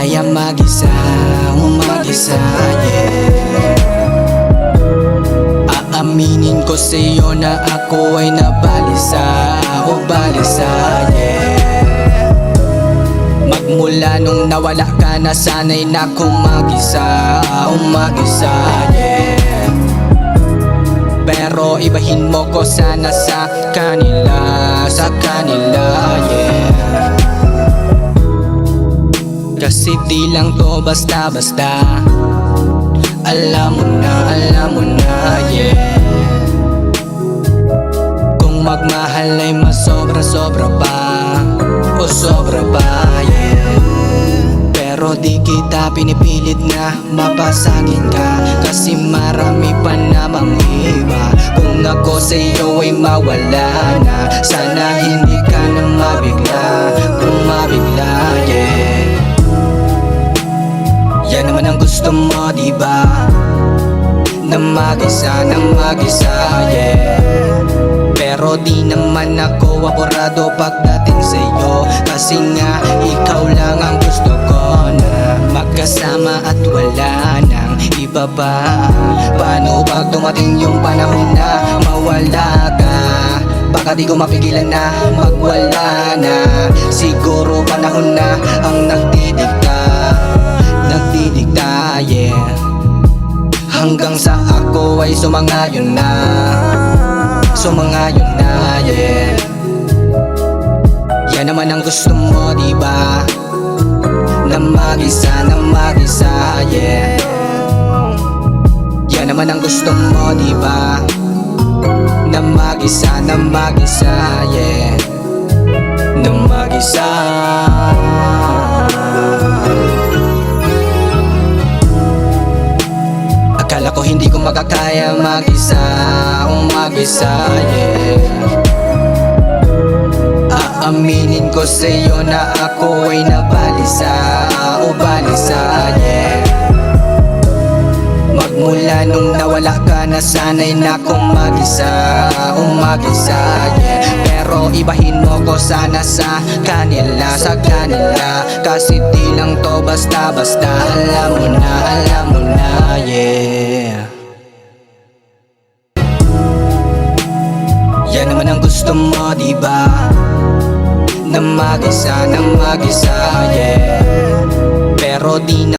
kaya mag-isa, umag-isa, yeah. Aaminin ko sa'yo na ako ay nabalisa, o balisa, yeah. Magmula nung nawala ka na sana'y na mag-isa, umag-isa, yeah. Pero ibahin mo ko sana sa kanila, yeah. Kasi di lang to basta-basta, alam mo na, yeah. Kung magmahal ay mas sobra-sobra pa, o sobra pa, yeah. Pero di kita pinipilit na mapasagin ka, kasi marami pa namang iba. Kung ako sa'yo ay mawala na, sana hindi ka na mabigla, kung mabigla, yeah. Yan naman ang gusto mo, diba? Na mag-isa, yeah. Pero di naman ako apurado pagdating sa'yo, kasi nga ikaw lang ang gusto ko na magkasama at wala nang iba pa. Paano pag dumating yung panahon na mawala ka? Baka di ko mapigilan na magwala na. Siguro panahon na ang nagdidikta, yeah. Hanggang sa ako ay sumangayon na, yeah. Yan naman ang gusto mo, diba? Na mag-isa, yeah. Yan naman ang gusto mo, diba? Na mag-isa, yeah. Na mag-isa. Akala ko hindi ko makakaya mag-isa, mag-isa, yeah. Aaminin ko sa'yo na ako ay nabalisa, o balisa, yeah. Magmula nung nawala ka na sana'y na mag-isa, mag-isa, yeah. Pero ibahin mo ko sana sa kanila, kasi di lang to basta-basta, alam mo na, yeah. Yan naman ang gusto mo, diba? Na mag-isa, yeah. Pero di na